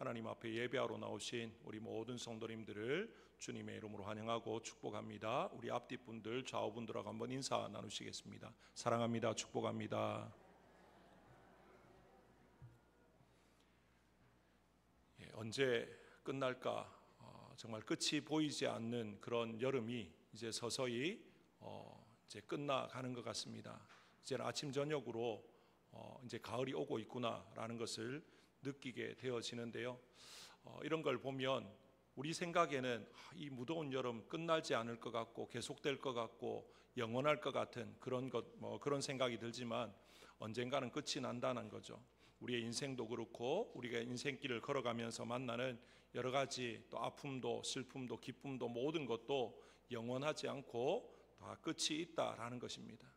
하나님 앞에 예배하러 나오신 우리 모든 성도님들을 주님의 이름으로 환영하고 축복합니다. 우리 앞뒤 분들, 좌우 분들하고 한번 인사 나누시겠습니다. 사랑합니다. 축복합니다. 언제 끝날까? 정말 끝이 보이지 않는 그런 여름이 이제 서서히 이제 끝나가는 것 같습니다. 이제는 아침 저녁으로 이제 가을이 오고 있구나라는 것을 느끼게 되어지는데요. 이런 걸 보면 우리 생각에는 이 무더운 여름 끝나지 않을 것 같고 계속될 것 같고 영원할 것 같은 그런 생각이 들지만 언젠가는 끝이 난다는 거죠. 우리의 인생도 그렇고 우리가 인생길을 걸어가면서 만나는 여러 가지 또 아픔도 슬픔도 기쁨도 모든 것도 영원하지 않고 다 끝이 있다라는 것입니다.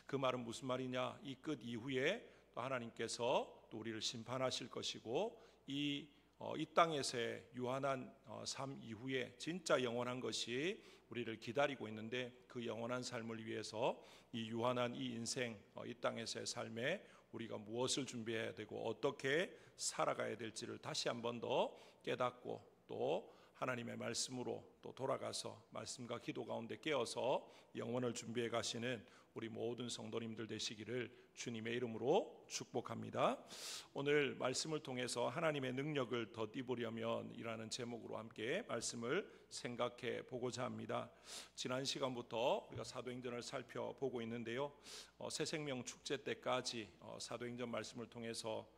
그 말은 무슨 말이냐? 이 끝 이후에 또 하나님께서 또 우리를 심판하실 것이고 이 땅에서의 유한한 삶 이후에 진짜 영원한 것이 우리를 기다리고 있는데 그 영원한 삶을 위해서 이 유한한 이 인생 이 땅에서의 삶에 우리가 무엇을 준비해야 되고 어떻게 살아가야 될지를 다시 한 번 더 깨닫고 또 하나님의 말씀으로 또 돌아가서 말씀과 기도 가운데 깨어서 영원을 준비해 가시는 우리 모든 성도님들 되시기를 주님의 이름으로 축복합니다. 오늘 말씀을 통해서 하나님의 능력을 덧입으려면 이라는 제목으로 함께 말씀을 생각해 보고자 합니다. 지난 시간부터 우리가 사도행전을 살펴보고 있는데요. 새생명 축제 때까지 사도행전 말씀을 통해서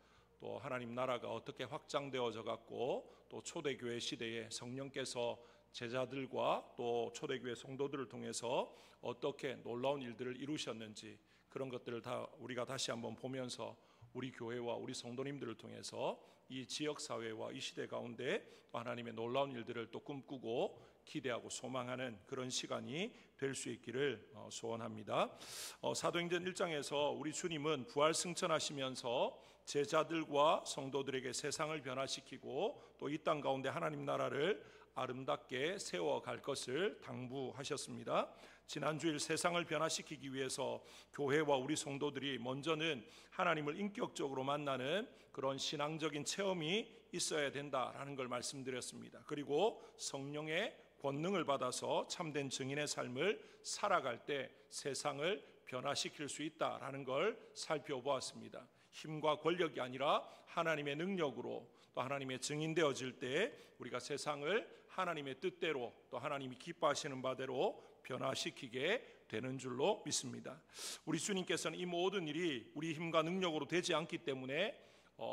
또 하나님 나라가 어떻게 확장되어져 갔고 또 초대교회 시대에 성령께서 제자들과 또 초대교회 성도들을 통해서 어떻게 놀라운 일들을 이루셨는지 그런 것들을 다 우리가 다시 한번 보면서 우리 교회와 우리 성도님들을 통해서 이 지역사회와 이 시대 가운데 또 하나님의 놀라운 일들을 또 꿈꾸고 기대하고 소망하는 그런 시간이 될 수 있기를 소원합니다. 사도행전 1장에서 우리 주님은 부활 승천하시면서 제자들과 성도들에게 세상을 변화시키고 또 이 땅 가운데 하나님 나라를 아름답게 세워갈 것을 당부하셨습니다. 지난주일 세상을 변화시키기 위해서 교회와 우리 성도들이 먼저는 하나님을 인격적으로 만나는 그런 신앙적인 체험이 있어야 된다라는 걸 말씀드렸습니다. 그리고 성령의 권능을 받아서 참된 증인의 삶을 살아갈 때 세상을 변화시킬 수 있다라는 걸 살펴보았습니다. 힘과 권력이 아니라 하나님의 능력으로 또 하나님의 증인 되어질 때 우리가 세상을 하나님의 뜻대로 또 하나님이 기뻐하시는 바대로 변화시키게 되는 줄로 믿습니다. 우리 주님께서는 이 모든 일이 우리 힘과 능력으로 되지 않기 때문에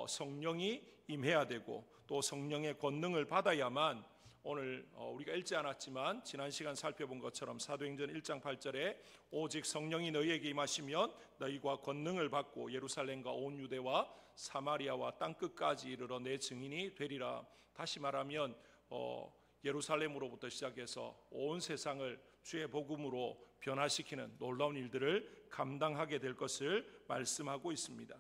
성령이 임해야 되고 또 성령의 권능을 받아야만 오늘 우리가 읽지 않았지만 지난 시간 살펴본 것처럼 사도행전 1장 8절에 오직 성령이 너희에게 임하시면 너희가 권능을 받고 예루살렘과 온 유대와 사마리아와 땅끝까지 이르러 내 증인이 되리라. 다시 말하면 예루살렘으로부터 시작해서 온 세상을 주의 복음으로 변화시키는 놀라운 일들을 감당하게 될 것을 말씀하고 있습니다.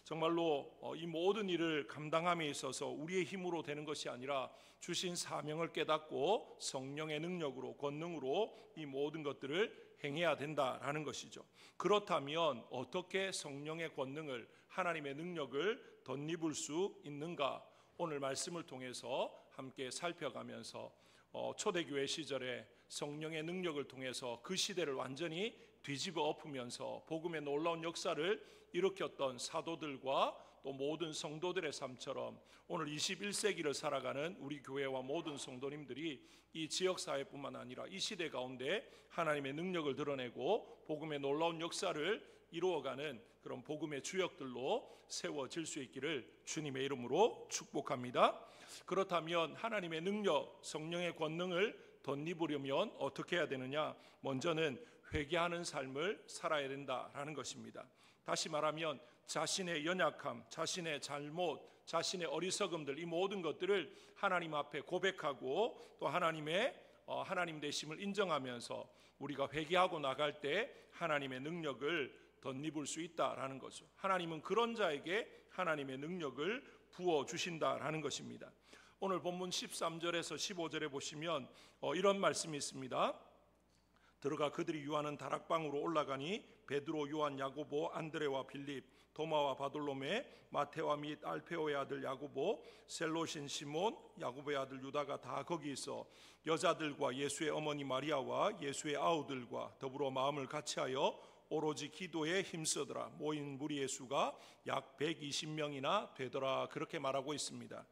정말로 이 모든 일을 감당함에 있어서 우리의 힘으로 되는 것이 아니라 주신 사명을 깨닫고 성령의 능력으로 권능으로 이 모든 것들을 행해야 된다라는 것이죠. 그렇다면 어떻게 성령의 권능을 하나님의 능력을 덧입을 수 있는가? 오늘 말씀을 통해서 함께 살펴가면서 초대교회 시절에 성령의 능력을 통해서 그 시대를 완전히 뒤집어 엎으면서 복음의 놀라운 역사를 일으켰던 사도들과 또 모든 성도들의 삶처럼 오늘 21세기를 살아가는 우리 교회와 모든 성도님들이 이 지역사회뿐만 아니라 이 시대 가운데 하나님의 능력을 드러내고 복음의 놀라운 역사를 이루어가는 그런 복음의 주역들로 세워질 수 있기를 주님의 이름으로 축복합니다. 그렇다면 하나님의 능력, 성령의 권능을 덧입으려면 어떻게 해야 되느냐? 먼저는 회개하는 삶을 살아야 된다라는 것입니다. 다시 말하면 자신의 연약함, 자신의 잘못, 자신의 어리석음들 이 모든 것들을 하나님 앞에 고백하고 또 하나님 되심을 인정하면서 우리가 회개하고 나갈 때 하나님의 능력을 덧입을 수 있다라는 거죠. 하나님은 그런 자에게 하나님의 능력을 부어주신다라는 것입니다. 오늘 본문 13절에서 15절에 보시면 이런 말씀이 있습니다. 들어가 그들이 유하는 다락방으로 올라가니 베드로, 요한, 야고보, 안드레와 빌립 도마와 바돌로메, 마테와 및 알페오의 아들 야고보, 셀롯인 시몬, 야고보의 아들 유다가 다 거기 있어 여자들과 예수의 어머니 마리아와 예수의 아우들과 더불어 마음을 같이하여 오로지 기도에 힘쓰더라. 모인 무리의 수가 약 120명이나 되더라. 그렇게 말하고 있습니다.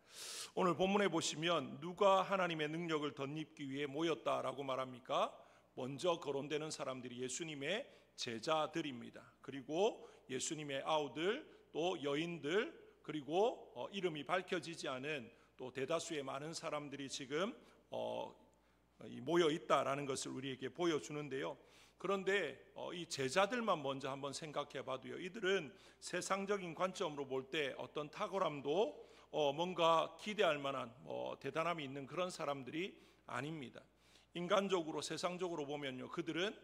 오늘 본문에 보시면 누가 하나님의 능력을 덧입기 위해 모였다라고 말합니까? 먼저 거론되는 사람들이 예수님의 제자들입니다. 그리고 예수님의 아우들, 또 여인들, 그리고 이름이 밝혀지지 않은 또 대다수의 많은 사람들이 지금 모여 있다라는 것을 우리에게 보여주는데요. 그런데 이 제자들만 먼저 한번 생각해 봐도요, 이들은 세상적인 관점으로 볼 때 어떤 탁월함도 뭔가 기대할 만한 대단함이 있는 그런 사람들이 아닙니다. 인간적으로, 세상적으로 보면요, 그들은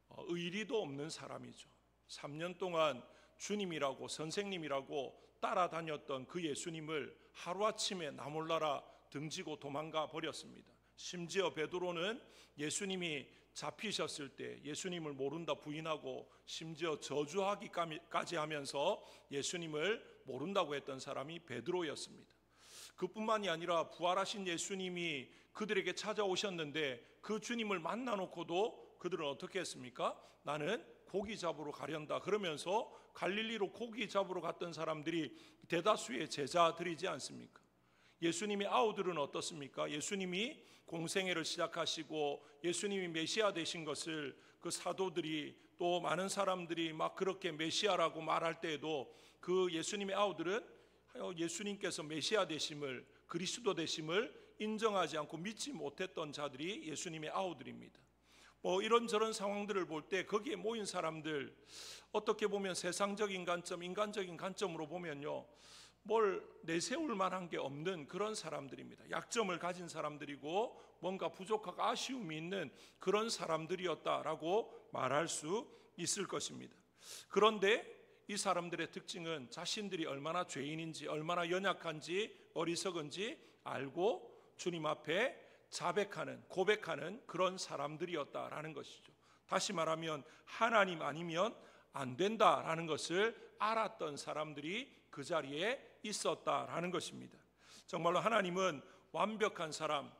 의리도 없는 사람이죠. 3년 동안 주님이라고, 선생님이라고 따라다녔던 그 예수님을 하루아침에 나몰라라 등지고 도망가 버렸습니다. 심지어 베드로는 예수님이 잡히셨을 때 예수님을 모른다 부인하고 심지어 저주하기까지 하면서 예수님을 모른다고 했던 사람이 베드로였습니다. 그뿐만이 아니라 부활하신 예수님이 그들에게 찾아오셨는데 그 주님을 만나놓고도 그들은 어떻게 했습니까? 나는 고기 잡으러 가련다 그러면서 갈릴리로 고기 잡으러 갔던 사람들이 대다수의 제자들이지 않습니까? 예수님의 아우들은 어떻습니까? 예수님이 공생애를 시작하시고 예수님이 메시아 되신 것을 그 사도들이 또 많은 사람들이 막 그렇게 메시아라고 말할 때에도 그 예수님의 아우들은 예수님께서 메시아 되심을, 그리스도 되심을 인정하지 않고 믿지 못했던 자들이 예수님의 아우들입니다. 이런저런 상황들을 볼 때 거기에 모인 사람들, 어떻게 보면 세상적인 관점, 인간적인 관점으로 보면요, 뭘 내세울 만한 게 없는 그런 사람들입니다. 약점을 가진 사람들이고 뭔가 부족하고 아쉬움이 있는 그런 사람들이었다라고 말할 수 있을 것입니다. 그런데 이 사람들의 특징은 자신들이 얼마나 죄인인지, 얼마나 연약한지, 어리석은지 알고 주님 앞에 자백하는, 고백하는 그런 사람들이었다라는 것이죠. 다시 말하면 하나님 아니면 안 된다라는 것을 알았던 사람들이 그 자리에 있었다라는 것입니다. 정말로 하나님은 완벽한 사람,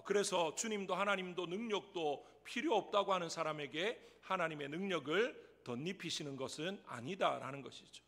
그래서 주님도 하나님도 능력도 필요 없다고 하는 사람에게 하나님의 능력을 덧입히시는 것은 아니다라는 것이죠.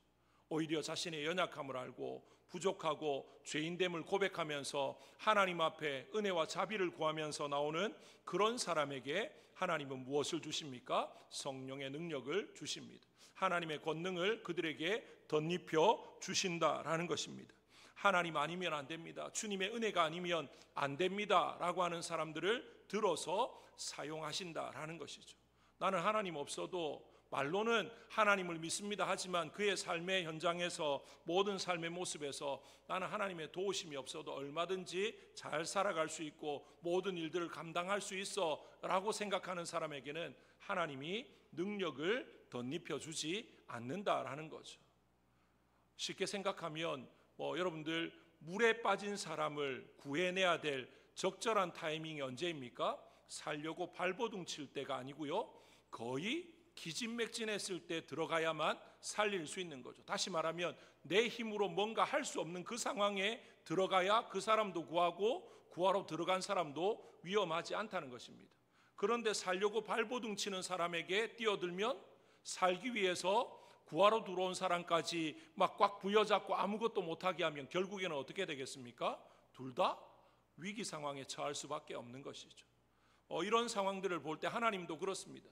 오히려 자신의 연약함을 알고 부족하고 죄인됨을 고백하면서 하나님 앞에 은혜와 자비를 구하면서 나오는 그런 사람에게 하나님은 무엇을 주십니까? 성령의 능력을 주십니다. 하나님의 권능을 그들에게 덧입혀 주신다라는 것입니다. 하나님 아니면 안 됩니다, 주님의 은혜가 아니면 안 됩니다 라고 하는 사람들을 들어서 사용하신다라는 것이죠. 나는 하나님 없어도 말로는 하나님을 믿습니다 하지만 그의 삶의 현장에서, 모든 삶의 모습에서 나는 하나님의 도우심이 없어도 얼마든지 잘 살아갈 수 있고 모든 일들을 감당할 수 있어 라고 생각하는 사람에게는 하나님이 능력을 덧입혀 주지 않는다라는 거죠. 쉽게 생각하면 여러분들, 물에 빠진 사람을 구해내야 될 적절한 타이밍이 언제입니까? 살려고 발버둥 칠 때가 아니고요, 거의 기진맥진했을 때 들어가야만 살릴 수 있는 거죠. 다시 말하면 내 힘으로 뭔가 할 수 없는 그 상황에 들어가야 그 사람도 구하고 구하러 들어간 사람도 위험하지 않다는 것입니다. 그런데 살려고 발버둥 치는 사람에게 뛰어들면 살기 위해서 구하러 들어온 사람까지 막 꽉 부여잡고 아무것도 못하게 하면 결국에는 어떻게 되겠습니까? 둘 다 위기 상황에 처할 수밖에 없는 것이죠. 이런 상황들을 볼 때 하나님도 그렇습니다.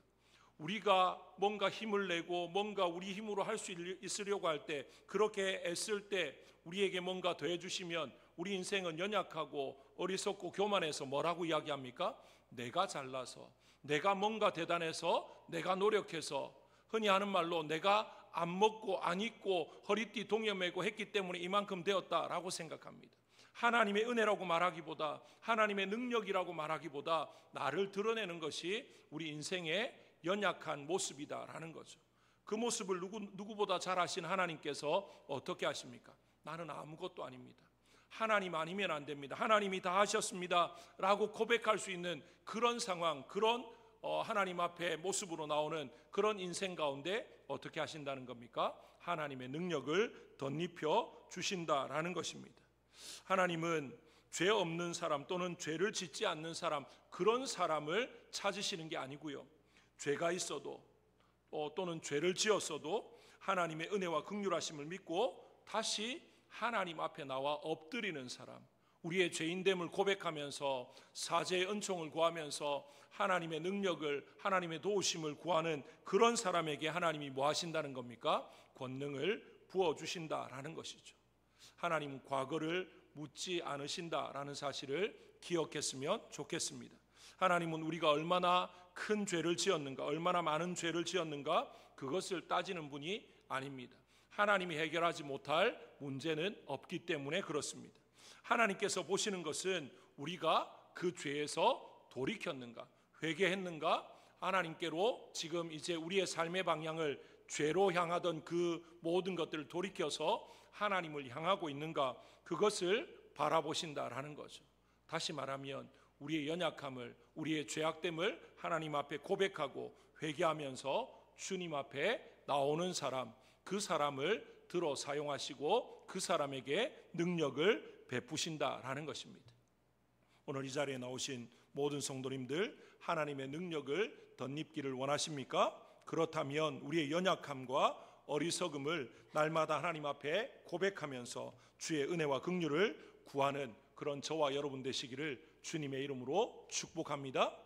우리가 뭔가 힘을 내고 뭔가 우리 힘으로 할 수 있으려고 할 때, 그렇게 애쓸 때 우리에게 뭔가 더해 주시면 우리 인생은 연약하고 어리석고 교만해서 뭐라고 이야기합니까? 내가 잘나서, 내가 뭔가 대단해서, 내가 노력해서, 흔히 하는 말로 내가 안 먹고 안 입고 허리띠 동여매고 했기 때문에 이만큼 되었다라고 생각합니다. 하나님의 은혜라고 말하기보다, 하나님의 능력이라고 말하기보다 나를 드러내는 것이 우리 인생의 연약한 모습이다라는 거죠. 그 모습을 누구보다 잘 아신 하나님께서 어떻게 하십니까? 나는 아무것도 아닙니다, 하나님 아니면 안 됩니다, 하나님이 다 하셨습니다 라고 고백할 수 있는 그런 상황, 그런 하나님 앞에 모습으로 나오는 그런 인생 가운데 어떻게 하신다는 겁니까? 하나님의 능력을 덧입혀 주신다라는 것입니다. 하나님은 죄 없는 사람 또는 죄를 짓지 않는 사람, 그런 사람을 찾으시는 게 아니고요, 죄가 있어도 또는 죄를 지었어도 하나님의 은혜와 긍휼하심을 믿고 다시 하나님 앞에 나와 엎드리는 사람, 우리의 죄인됨을 고백하면서 사죄의 은총을 구하면서 하나님의 능력을, 하나님의 도우심을 구하는 그런 사람에게 하나님이 뭐 하신다는 겁니까? 권능을 부어주신다라는 것이죠. 하나님은 과거를 묻지 않으신다라는 사실을 기억했으면 좋겠습니다. 하나님은 우리가 얼마나 큰 죄를 지었는가, 얼마나 많은 죄를 지었는가, 그것을 따지는 분이 아닙니다. 하나님이 해결하지 못할 문제는 없기 때문에 그렇습니다. 하나님께서 보시는 것은 우리가 그 죄에서 돌이켰는가, 회개했는가, 하나님께로 지금 이제 우리의 삶의 방향을 죄로 향하던 그 모든 것들을 돌이켜서 하나님을 향하고 있는가, 그것을 바라보신다라는 거죠. 다시 말하면 우리의 연약함을, 우리의 죄악됨을 하나님 앞에 고백하고 회개하면서 주님 앞에 나오는 사람, 그 사람을 들어 사용하시고 그 사람에게 능력을 베푸신다라는 것입니다. 오늘 이 자리에 나오신 모든 성도님들, 하나님의 능력을 덧입기를 원하십니까? 그렇다면 우리의 연약함과 어리석음을 날마다 하나님 앞에 고백하면서 주의 은혜와 긍휼을 구하는 그런 저와 여러분 되시기를 주님의 이름으로 축복합니다.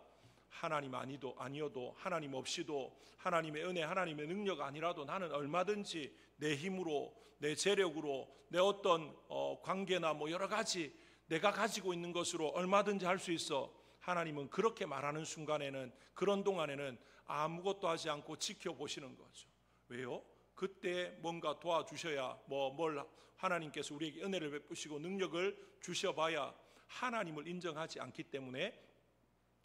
하나님 아니어도, 하나님 없이도, 하나님의 은혜, 하나님의 능력 아니라도 나는 얼마든지 내 힘으로, 내 재력으로, 내 어떤 관계나 뭐 여러 가지 내가 가지고 있는 것으로 얼마든지 할 수 있어. 하나님은 그렇게 말하는 순간에는, 그런 동안에는 아무것도 하지 않고 지켜보시는 거죠. 왜요? 그때 뭔가 도와주셔야, 뭘 하나님께서 우리에게 은혜를 베푸시고 능력을 주셔봐야 하나님을 인정하지 않기 때문에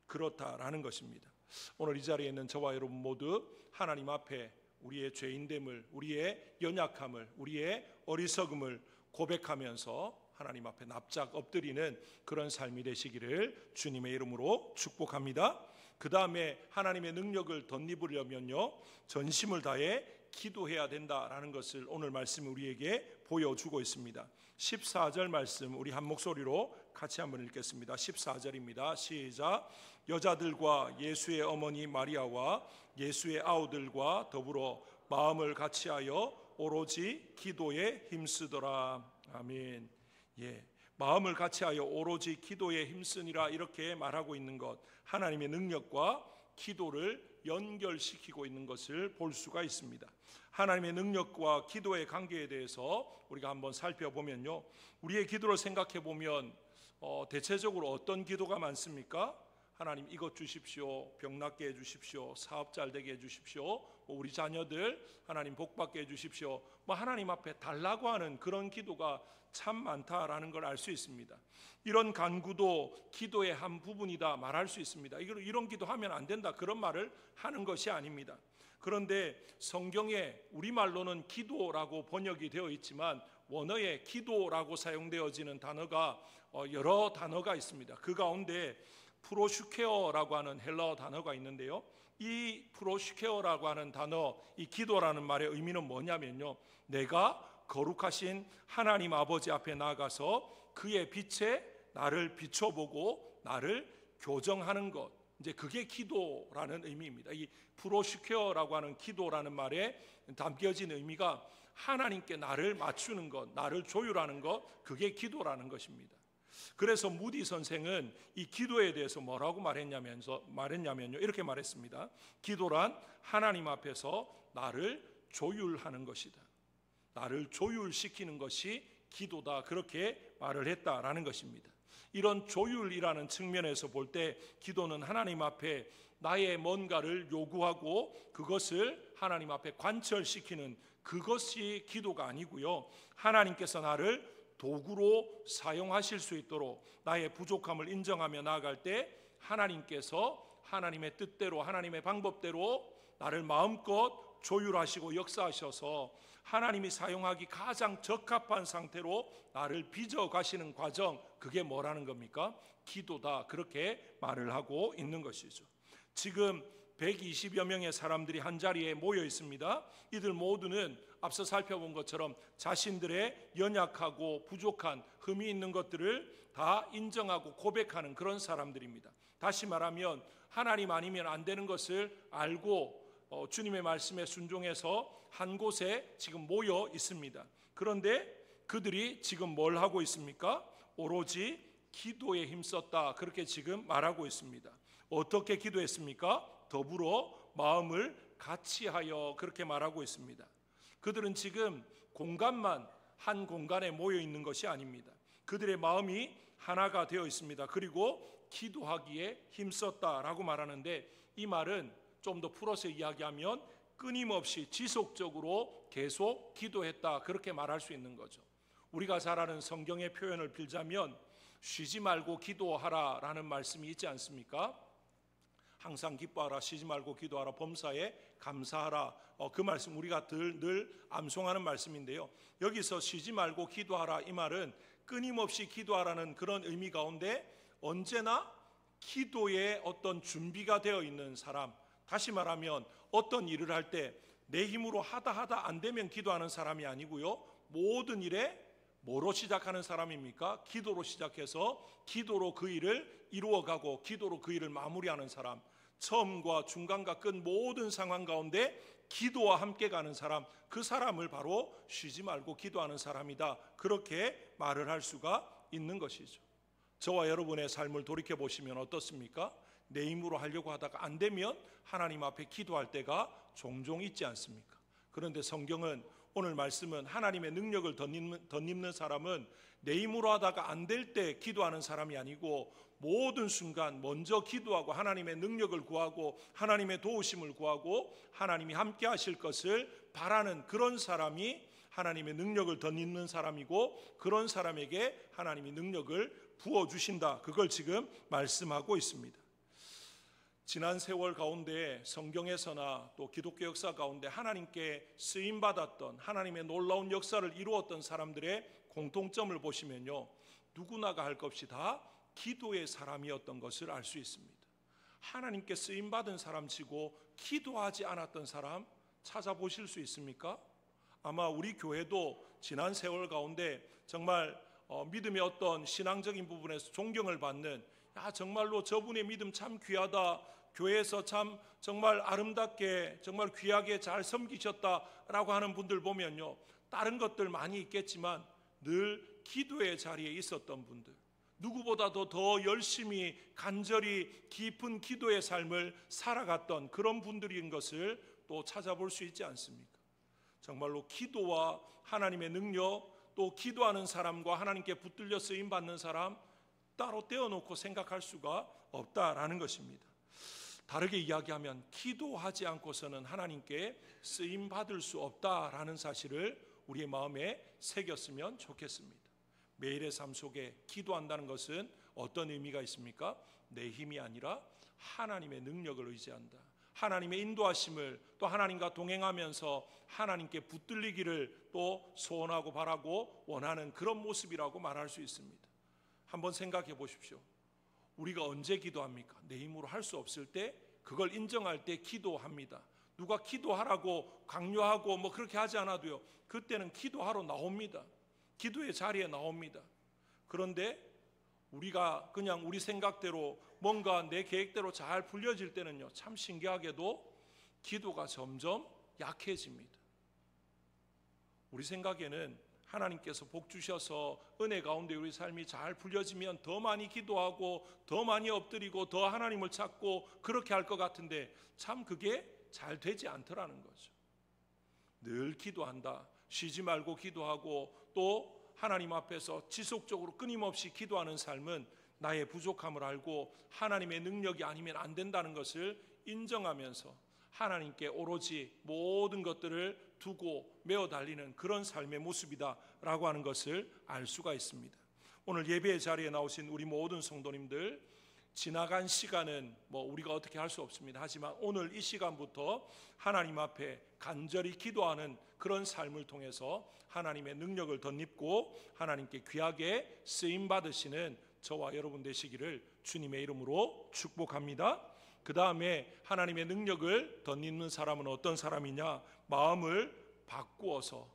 그렇다라는 것입니다. 오늘 이 자리에 있는 저와 여러분 모두 하나님 앞에 우리의 죄인됨을, 우리의 연약함을, 우리의 어리석음을 고백하면서 하나님 앞에 납작 엎드리는 그런 삶이 되시기를 주님의 이름으로 축복합니다. 그 다음에 하나님의 능력을 덧입으려면요, 전심을 다해 기도해야 된다라는 것을 오늘 말씀이 우리에게 보여주고 있습니다. 14절 말씀 우리 한 목소리로 같이 한번 읽겠습니다. 14절입니다. 시작. 여자들과 예수의 어머니 마리아와 예수의 아우들과 더불어 마음을 같이하여 오로지 기도에 힘쓰더라. 아멘. 마음을 같이하여 오로지 기도에 힘쓰니라, 이렇게 말하고 있는 것, 하나님의 능력과 기도를 연결시키고 있는 것을 볼 수가 있습니다. 하나님의 능력과 기도의 관계에 대해서 우리가 한번 살펴보면요, 우리의 기도를 생각해 보면 대체적으로 어떤 기도가 많습니까? 하나님 이것 주십시오, 병 낫게 해주십시오, 사업 잘 되게 해주십시오, 우리 자녀들 하나님 복 받게 해주십시오, 하나님 앞에 달라고 하는 그런 기도가 참 많다라는 걸 알 수 있습니다. 이런 간구도 기도의 한 부분이다 말할 수 있습니다. 이런 기도하면 안 된다, 그런 말을 하는 것이 아닙니다. 그런데 성경에 우리말로는 기도라고 번역이 되어 있지만 원어에 기도라고 사용되어지는 단어가 여러 단어가 있습니다. 그 가운데 프로슈케어라고 하는 헬라어 단어가 있는데요, 이 프로슈케어라고 하는 단어, 이 기도라는 말의 의미는 뭐냐면요, 내가 거룩하신 하나님 아버지 앞에 나아가서 그의 빛에 나를 비춰보고 나를 교정하는 것, 이제 그게 기도라는 의미입니다. 이 프로슈케어라고 하는 기도라는 말에 담겨진 의미가 하나님께 나를 맞추는 것, 나를 조율하는 것, 그게 기도라는 것입니다. 그래서 무디 선생은 이 기도에 대해서 뭐라고 말했냐면요, 이렇게 말했습니다. 기도란 하나님 앞에서 나를 조율하는 것이다, 나를 조율시키는 것이 기도다, 그렇게 말을 했다라는 것입니다. 이런 조율이라는 측면에서 볼 때 기도는 하나님 앞에 나의 뭔가를 요구하고 그것을 하나님 앞에 관철시키는 그것이 기도가 아니고요, 하나님께서 나를 도구로 사용하실 수 있도록 나의 부족함을 인정하며 나아갈 때 하나님께서 하나님의 뜻대로, 하나님의 방법대로 나를 마음껏 조율하시고 역사하셔서 하나님이 사용하기 가장 적합한 상태로 나를 빚어 가시는 과정, 그게 뭐라는 겁니까? 기도다, 그렇게 말을 하고 있는 것이죠. 지금 120여 명의 사람들이 한 자리에 모여 있습니다. 이들 모두는 앞서 살펴본 것처럼 자신들의 연약하고 부족한 흠이 있는 것들을 다 인정하고 고백하는 그런 사람들입니다. 다시 말하면 하나님 아니면 안 되는 것을 알고 주님의 말씀에 순종해서 한 곳에 지금 모여 있습니다. 그런데 그들이 지금 뭘 하고 있습니까? 오로지 기도에 힘썼다, 그렇게 지금 말하고 있습니다. 어떻게 기도했습니까? 더불어 마음을 같이하여, 그렇게 말하고 있습니다. 그들은 지금 공간만 한 공간에 모여 있는 것이 아닙니다. 그들의 마음이 하나가 되어 있습니다. 그리고 기도하기에 힘썼다라고 말하는데, 이 말은 좀 더 풀어서 이야기하면 끊임없이 지속적으로 계속 기도했다, 그렇게 말할 수 있는 거죠. 우리가 잘 아는 성경의 표현을 빌자면 쉬지 말고 기도하라 라는 말씀이 있지 않습니까? 항상 기뻐하라, 쉬지 말고 기도하라, 범사에 감사하라. 그 말씀 우리가 늘 암송하는 말씀인데요, 여기서 쉬지 말고 기도하라, 이 말은 끊임없이 기도하라는 그런 의미 가운데 언제나 기도에 어떤 준비가 되어 있는 사람, 다시 말하면 어떤 일을 할 때 내 힘으로 하다 안 되면 기도하는 사람이 아니고요, 모든 일에 뭐로 시작하는 사람입니까? 기도로 시작해서 기도로 그 일을 이루어가고 기도로 그 일을 마무리하는 사람, 처음과 중간과 끝 모든 상황 가운데 기도와 함께 가는 사람, 그 사람을 바로 쉬지 말고 기도하는 사람이다, 그렇게 말을 할 수가 있는 것이죠. 저와 여러분의 삶을 돌이켜 보시면 어떻습니까? 내 힘으로 하려고 하다가 안 되면 하나님 앞에 기도할 때가 종종 있지 않습니까? 그런데 성경은, 오늘 말씀은 하나님의 능력을 덧입는 사람은 내 힘으로 하다가 안 될 때 기도하는 사람이 아니고 모든 순간 먼저 기도하고 하나님의 능력을 구하고 하나님의 도우심을 구하고 하나님이 함께 하실 것을 바라는 그런 사람이 하나님의 능력을 덧입는 사람이고, 그런 사람에게 하나님이 능력을 부어주신다, 그걸 지금 말씀하고 있습니다. 지난 세월 가운데 성경에서나 또 기독교 역사 가운데 하나님께 쓰임받았던, 하나님의 놀라운 역사를 이루었던 사람들의 공통점을 보시면요, 누구나가 할 것 없이 다 기도의 사람이었던 것을 알 수 있습니다. 하나님께 쓰임받은 사람치고 기도하지 않았던 사람 찾아보실 수 있습니까? 아마 우리 교회도 지난 세월 가운데 정말 믿음의 어떤 신앙적인 부분에서 존경을 받는, 정말로 저분의 믿음 참 귀하다, 교회에서 참 정말 아름답게 정말 귀하게 잘 섬기셨다라고 하는 분들 보면요, 다른 것들 많이 있겠지만 늘 기도의 자리에 있었던 분들, 누구보다도 더 열심히 간절히 깊은 기도의 삶을 살아갔던 그런 분들인 것을 또 찾아볼 수 있지 않습니까? 정말로 기도와 하나님의 능력, 또 기도하는 사람과 하나님께 붙들려 쓰임받는 사람 따로 떼어놓고 생각할 수가 없다라는 것입니다. 다르게 이야기하면 기도하지 않고서는 하나님께 쓰임받을 수 없다라는 사실을 우리의 마음에 새겼으면 좋겠습니다. 매일의 삶 속에 기도한다는 것은 어떤 의미가 있습니까? 내 힘이 아니라 하나님의 능력을 의지한다, 하나님의 인도하심을 또 하나님과 동행하면서 하나님께 붙들리기를 또 소원하고 바라고 원하는 그런 모습이라고 말할 수 있습니다. 한번 생각해 보십시오. 우리가 언제 기도합니까? 내 힘으로 할 수 없을 때, 그걸 인정할 때 기도합니다. 누가 기도하라고 강요하고 그렇게 하지 않아도요, 그때는 기도하러 나옵니다. 기도의 자리에 나옵니다. 그런데 우리가 그냥 우리 생각대로 뭔가 내 계획대로 잘 풀려질 때는요, 참 신기하게도 기도가 점점 약해집니다. 우리 생각에는 하나님께서 복 주셔서 은혜 가운데 우리 삶이 잘 풀려지면 더 많이 기도하고 더 많이 엎드리고 더 하나님을 찾고 그렇게 할 것 같은데 참 그게 잘 되지 않더라는 거죠. 늘 기도한다, 쉬지 말고 기도하고 또 하나님 앞에서 지속적으로 끊임없이 기도하는 삶은 나의 부족함을 알고 하나님의 능력이 아니면 안 된다는 것을 인정하면서 하나님께 오로지 모든 것들을 두고 메어 달리는 그런 삶의 모습이다라고 하는 것을 알 수가 있습니다. 오늘 예배의 자리에 나오신 우리 모든 성도님들, 지나간 시간은 우리가 어떻게 할 수 없습니다. 하지만 오늘 이 시간부터 하나님 앞에 간절히 기도하는 그런 삶을 통해서 하나님의 능력을 덧입고 하나님께 귀하게 쓰임 받으시는 저와 여러분 되시기를 주님의 이름으로 축복합니다. 그 다음에 하나님의 능력을 덧입는 사람은 어떤 사람이냐? 마음을 바꾸어서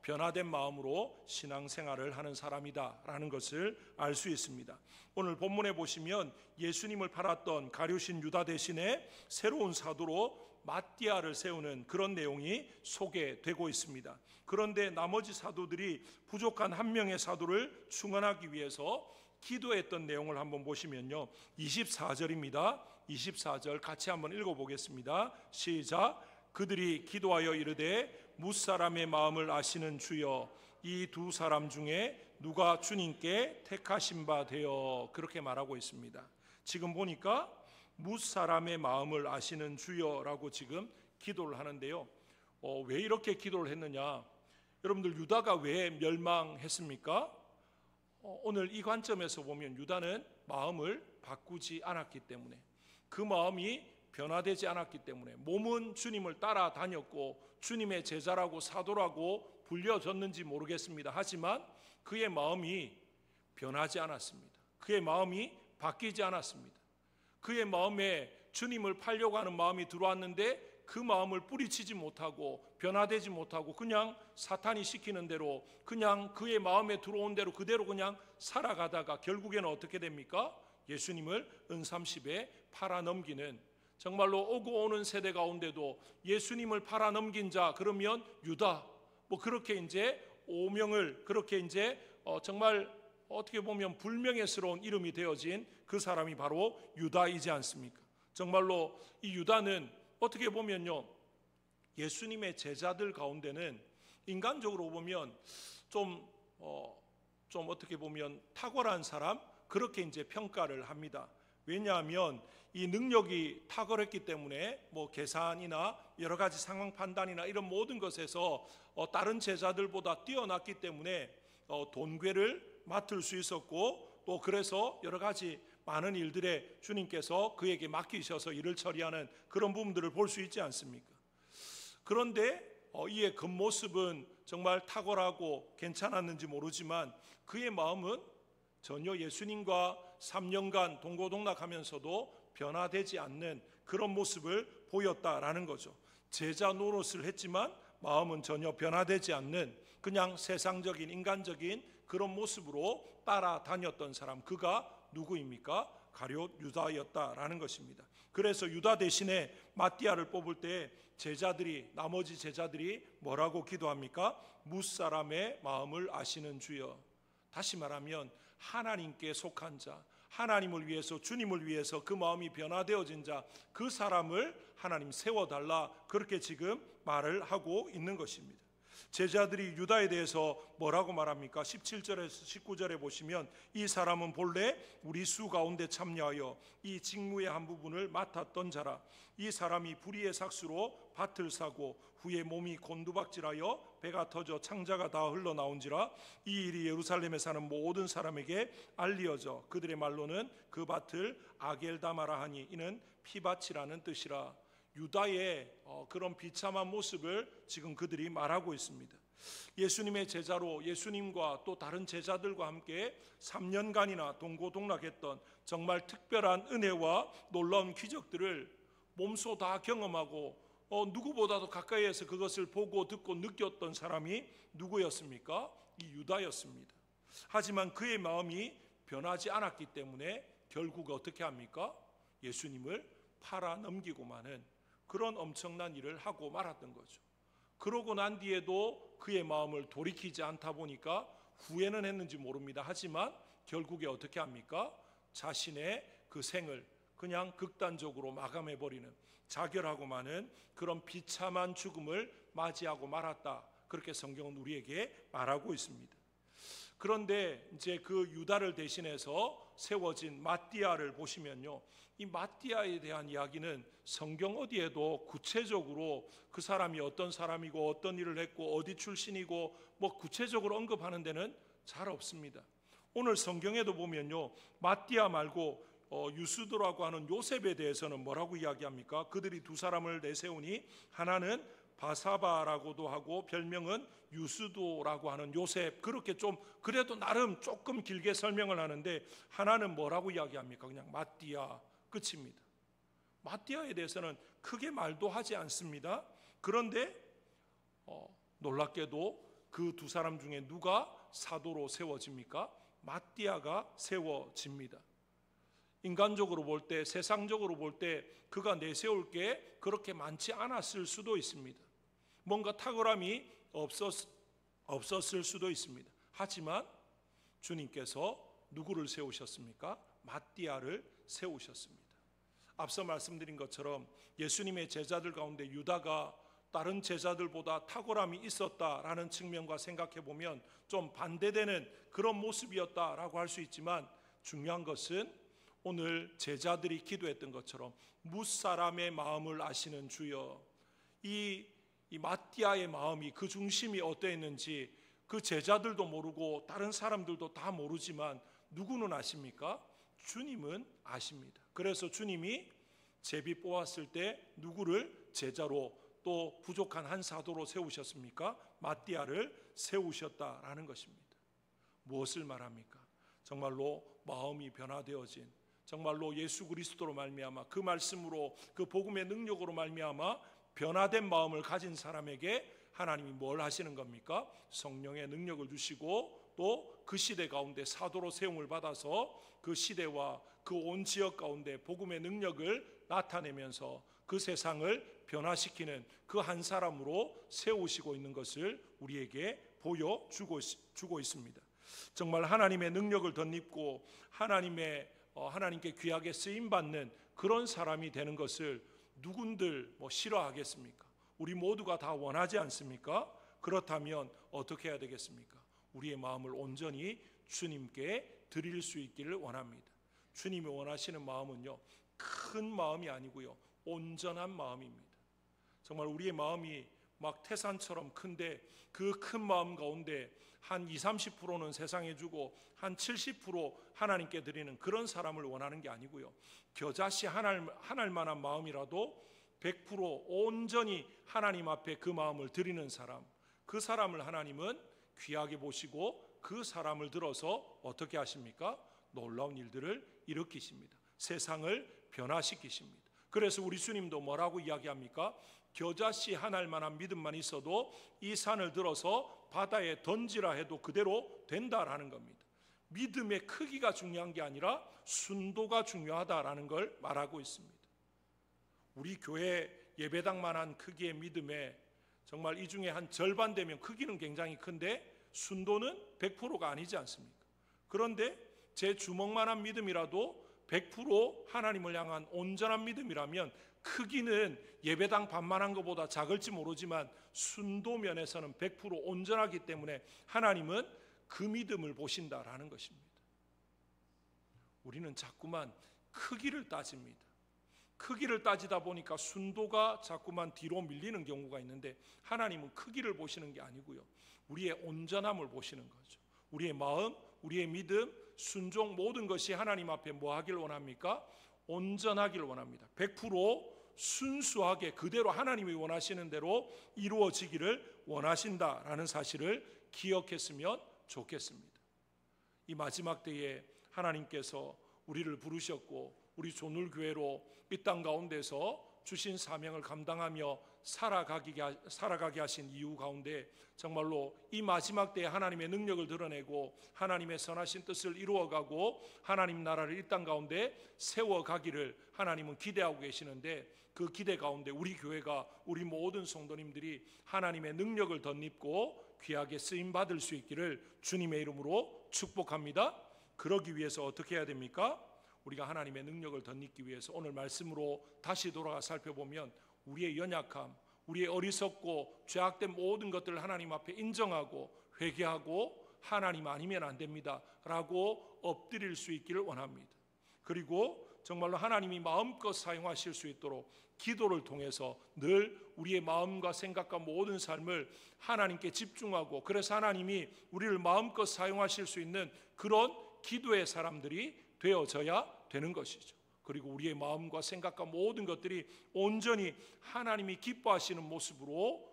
변화된 마음으로 신앙생활을 하는 사람이다라는 것을 알 수 있습니다. 오늘 본문에 보시면 예수님을 팔았던 가룟신 유다 대신에 새로운 사도로 마띠아를 세우는 그런 내용이 소개되고 있습니다. 그런데 나머지 사도들이 부족한 한 명의 사도를 충원하기 위해서 기도했던 내용을 한번 보시면요, 24절입니다. 24절 같이 한번 읽어보겠습니다. 시작. 그들이 기도하여 이르되 무사람의 마음을 아시는 주여, 이 두 사람 중에 누가 주님께 택하신 바 되어, 그렇게 말하고 있습니다. 지금 보니까 무사람의 마음을 아시는 주여라고 지금 기도를 하는데요, 왜 이렇게 기도를 했느냐? 여러분들, 유다가 왜 멸망했습니까? 오늘 이 관점에서 보면 유다는 마음을 바꾸지 않았기 때문에, 그 마음이 변화되지 않았기 때문에, 몸은 주님을 따라다녔고 주님의 제자라고 사도라고 불려졌는지 모르겠습니다. 하지만 그의 마음이 변하지 않았습니다. 그의 마음이 바뀌지 않았습니다. 그의 마음에 주님을 팔려고 하는 마음이 들어왔는데 그 마음을 뿌리치지 못하고 변화되지 못하고 그냥 사탄이 시키는 대로, 그냥 그의 마음에 들어온 대로 그대로 그냥 살아가다가 결국에는 어떻게 됩니까? 예수님을 은삼십에 팔아넘기는, 정말로 오고 오는 세대 가운데도 예수님을 팔아넘긴 자, 그러면 유다, 그렇게 이제 오명을, 그렇게 이제 정말 어떻게 보면 불명예스러운 이름이 되어진 그 사람이 바로 유다이지 않습니까? 정말로 이 유다는 어떻게 보면요, 예수님의 제자들 가운데는 인간적으로 보면 좀 어떻게 보면 탁월한 사람, 그렇게 이제 평가를 합니다. 왜냐하면 이 능력이 탁월했기 때문에 계산이나 여러 가지 상황 판단이나 이런 모든 것에서 다른 제자들보다 뛰어났기 때문에 돈궤를 맡을 수 있었고, 또 그래서 여러 가지 많은 일들에 주님께서 그에게 맡기셔서 일을 처리하는 그런 부분들을 볼 수 있지 않습니까? 그런데 이의 겉모습은 정말 탁월하고 괜찮았는지 모르지만 그의 마음은 전혀 예수님과 3년간 동고동락하면서도 변화되지 않는 그런 모습을 보였다라는 거죠. 제자 노릇을 했지만 마음은 전혀 변화되지 않는 그냥 세상적인 인간적인 그런 모습으로 따라다녔던 사람, 그가 누구입니까? 가룟 유다였다라는 것입니다. 그래서 유다 대신에 마띠아를 뽑을 때 나머지 제자들이 뭐라고 기도합니까? 무사람의 마음을 아시는 주여. 다시 말하면 하나님께 속한 자, 하나님을 위해서, 주님을 위해서 그 마음이 변화되어진 자, 그 사람을 하나님 세워달라, 그렇게 지금 말을 하고 있는 것입니다. 제자들이 유다에 대해서 뭐라고 말합니까? 17절에서 19절에 보시면 이 사람은 본래 우리 수 가운데 참여하여 이 직무의 한 부분을 맡았던 자라. 이 사람이 불의의 삭수로 밭을 사고 후에 몸이 곤두박질하여 배가 터져 창자가 다 흘러나온지라. 이 일이 예루살렘에 사는 모든 사람에게 알리어져 그들의 말로는 그 밭을 아겔다마라 하니 이는 피밭이라는 뜻이라. 유다의 그런 비참한 모습을 지금 그들이 말하고 있습니다. 예수님의 제자로 예수님과 또 다른 제자들과 함께 3년간이나 동고동락했던 정말 특별한 은혜와 놀라운 기적들을 몸소 다 경험하고 누구보다도 가까이에서 그것을 보고 듣고 느꼈던 사람이 누구였습니까? 이 유다였습니다. 하지만 그의 마음이 변하지 않았기 때문에 결국 어떻게 합니까? 예수님을 팔아넘기고 마는 그런 엄청난 일을 하고 말았던 거죠. 그러고 난 뒤에도 그의 마음을 돌이키지 않다 보니까 후회는 했는지 모릅니다. 하지만 결국에 어떻게 합니까? 자신의 그 생을 그냥 극단적으로 마감해버리는, 자결하고 마는 그런 비참한 죽음을 맞이하고 말았다, 그렇게 성경은 우리에게 말하고 있습니다. 그런데 이제 그 유다를 대신해서 세워진 마띠아를 보시면요, 이 마띠아에 대한 이야기는 성경 어디에도 구체적으로 그 사람이 어떤 사람이고 어떤 일을 했고 어디 출신이고 구체적으로 언급하는 데는 잘 없습니다. 오늘 성경에도 보면요, 마띠아 말고 유스도라고 하는 요셉에 대해서는 뭐라고 이야기합니까? 그들이 두 사람을 내세우니 하나는 바사바라고도 하고 별명은 유스도라고 하는 요셉, 그렇게 좀 그래도 나름 조금 길게 설명을 하는데 하나는 뭐라고 이야기합니까? 그냥 마띠아, 끝입니다. 마띠아에 대해서는 크게 말도 하지 않습니다. 그런데 놀랍게도 그 두 사람 중에 누가 사도로 세워집니까? 마띠아가 세워집니다. 인간적으로 볼 때, 세상적으로 볼 때 그가 내세울 게 그렇게 많지 않았을 수도 있습니다. 뭔가 탁월함이 없었을 수도 있습니다. 하지만 주님께서 누구를 세우셨습니까? 마띠아를 세우셨습니다. 앞서 말씀드린 것처럼 예수님의 제자들 가운데 유다가 다른 제자들보다 탁월함이 있었다라는 측면과 생각해 보면 좀 반대되는 그런 모습이었다라고 할 수 있지만, 중요한 것은 오늘 제자들이 기도했던 것처럼 무사람의 마음을 아시는 주여, 이 마띠아의 마음이, 그 중심이 어떠했는지 그 제자들도 모르고 다른 사람들도 다 모르지만 누구는 아십니까? 주님은 아십니다. 그래서 주님이 제비 뽑았을 때 누구를 제자로, 또 부족한 한 사도로 세우셨습니까? 마띠아를 세우셨다라는 것입니다. 무엇을 말합니까? 정말로 마음이 변화되어진, 정말로 예수 그리스도로 말미암아, 그 말씀으로, 그 복음의 능력으로 말미암아 변화된 마음을 가진 사람에게 하나님이 뭘 하시는 겁니까? 성령의 능력을 주시고 또 그 시대 가운데 사도로 세움을 받아서 그 시대와 그 온 지역 가운데 복음의 능력을 나타내면서 그 세상을 변화시키는 그 한 사람으로 세우시고 있는 것을 우리에게 보여주고 있습니다. 정말 하나님의 능력을 덧입고 하나님께 귀하게 쓰임받는 그런 사람이 되는 것을 누군들 싫어하겠습니까? 우리 모두가 다 원하지 않습니까? 그렇다면 어떻게 해야 되겠습니까? 우리의 마음을 온전히 주님께 드릴 수 있기를 원합니다. 주님이 원하시는 마음은요, 큰 마음이 아니고요, 온전한 마음입니다. 정말 우리의 마음이 막 태산처럼 큰데 그 큰 마음 가운데 한 20-30%는 세상에 주고 한 70% 하나님께 드리는 그런 사람을 원하는 게 아니고요, 겨자씨 하나할 만한 마음이라도 100% 온전히 하나님 앞에 그 마음을 드리는 사람, 그 사람을 하나님은 귀하게 보시고 그 사람을 들어서 어떻게 하십니까? 놀라운 일들을 일으키십니다. 세상을 변화시키십니다. 그래서 우리 주님도 뭐라고 이야기합니까? 겨자씨 하나할 만한 믿음만 있어도 이 산을 들어서 바다에 던지라 해도 그대로 된다라는 겁니다. 믿음의 크기가 중요한 게 아니라 순도가 중요하다라는 걸 말하고 있습니다. 우리 교회 예배당만한 크기의 믿음에 정말 이 중에 한 절반 되면 크기는 굉장히 큰데 순도는 100%가 아니지 않습니까? 그런데 제 주먹만한 믿음이라도 100% 하나님을 향한 온전한 믿음이라면 크기는 예배당 반만한 것보다 작을지 모르지만 순도 면에서는 100% 온전하기 때문에 하나님은 그 믿음을 보신다라는 것입니다. 우리는 자꾸만 크기를 따집니다. 크기를 따지다 보니까 순도가 자꾸만 뒤로 밀리는 경우가 있는데, 하나님은 크기를 보시는 게 아니고요, 우리의 온전함을 보시는 거죠. 우리의 마음, 우리의 믿음, 순종, 모든 것이 하나님 앞에 뭐 하길 원합니까? 온전하길 원합니다. 100% 순수하게 그대로 하나님이 원하시는 대로 이루어지기를 원하신다라는 사실을 기억했으면 좋겠습니다. 이 마지막 때에 하나님께서 우리를 부르셨고 우리 조눌교회로 이 땅 가운데서 주신 사명을 감당하며 살아가게 하신 이유 가운데 정말로 이 마지막 때에 하나님의 능력을 드러내고 하나님의 선하신 뜻을 이루어가고 하나님 나라를 이 땅 가운데 세워가기를 하나님은 기대하고 계시는데, 그 기대 가운데 우리 교회가, 우리 모든 성도님들이 하나님의 능력을 덧입고 귀하게 쓰임받을 수 있기를 주님의 이름으로 축복합니다. 그러기 위해서 어떻게 해야 됩니까? 우리가 하나님의 능력을 덧입기 위해서 오늘 말씀으로 다시 돌아가 살펴보면 우리의 연약함, 우리의 어리석고 죄악된 모든 것들을 하나님 앞에 인정하고 회개하고 하나님 아니면 안 됩니다 라고 엎드릴 수 있기를 원합니다. 그리고 정말로 하나님이 마음껏 사용하실 수 있도록 기도를 통해서 늘 우리의 마음과 생각과 모든 삶을 하나님께 집중하고, 그래서 하나님이 우리를 마음껏 사용하실 수 있는 그런 기도의 사람들이 되어져야 되는 것이죠. 그리고 우리의 마음과 생각과 모든 것들이 온전히 하나님이 기뻐하시는 모습으로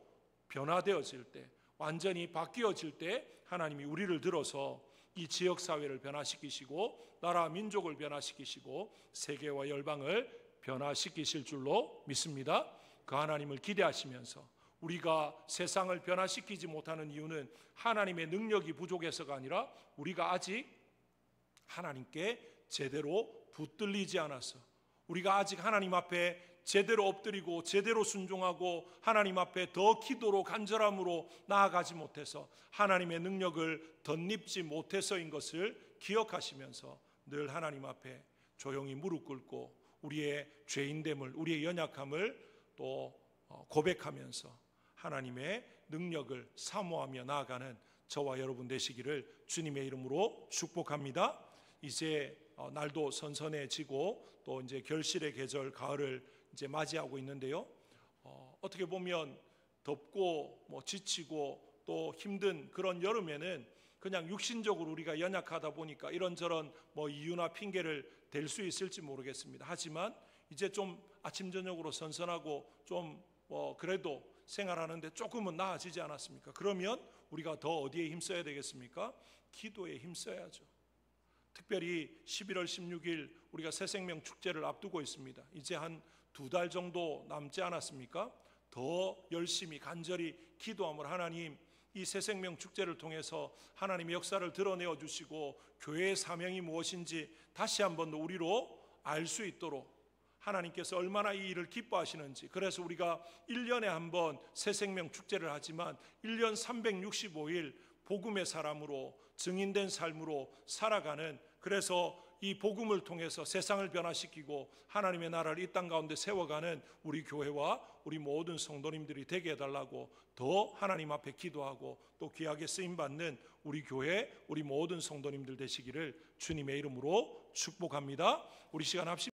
변화되어질 때, 완전히 바뀌어질 때 하나님이 우리를 들어서 이 지역사회를 변화시키시고 나라 민족을 변화시키시고 세계와 열방을 변화시키실 줄로 믿습니다. 그 하나님을 기대하시면서 우리가 세상을 변화시키지 못하는 이유는 하나님의 능력이 부족해서가 아니라 우리가 아직 하나님께 제대로 붙들리지 않아서, 우리가 아직 하나님 앞에 제대로 엎드리고 제대로 순종하고 하나님 앞에 더 기도로 간절함으로 나아가지 못해서 하나님의 능력을 덧입지 못해서인 것을 기억하시면서 늘 하나님 앞에 조용히 무릎 꿇고 우리의 죄인됨을, 우리의 연약함을 또 고백하면서 하나님의 능력을 사모하며 나아가는 저와 여러분 되시기를 주님의 이름으로 축복합니다. 이제 날도 선선해지고 또 이제 결실의 계절 가을을 이제 맞이하고 있는데요. 어떻게 보면 덥고 지치고 또 힘든 그런 여름에는 그냥 육신적으로 우리가 연약하다 보니까 이런저런 이유나 핑계를 댈 수 있을지 모르겠습니다. 하지만 이제 좀 아침 저녁으로 선선하고 좀 그래도 생활하는데 조금은 나아지지 않았습니까? 그러면 우리가 더 어디에 힘써야 되겠습니까? 기도에 힘써야죠. 특별히 11월 16일 우리가 새생명 축제를 앞두고 있습니다. 이제 한 2달 정도 남지 않았습니까? 더 열심히 간절히 기도함을 하나님, 이 새생명 축제를 통해서 하나님의 역사를 드러내어 주시고 교회의 사명이 무엇인지 다시 한번 더 우리로 알 수 있도록 하나님께서 얼마나 이 일을 기뻐하시는지, 그래서 우리가 1년에 한 번 새생명 축제를 하지만 1년 365일 복음의 사람으로 증인된 삶으로 살아가는, 그래서 이 복음을 통해서 세상을 변화시키고 하나님의 나라를 이 땅 가운데 세워가는 우리 교회와 우리 모든 성도님들이 되게 해달라고 더 하나님 앞에 기도하고 또 귀하게 쓰임받는 우리 교회, 우리 모든 성도님들 되시기를 주님의 이름으로 축복합니다. 우리 시간 합시다.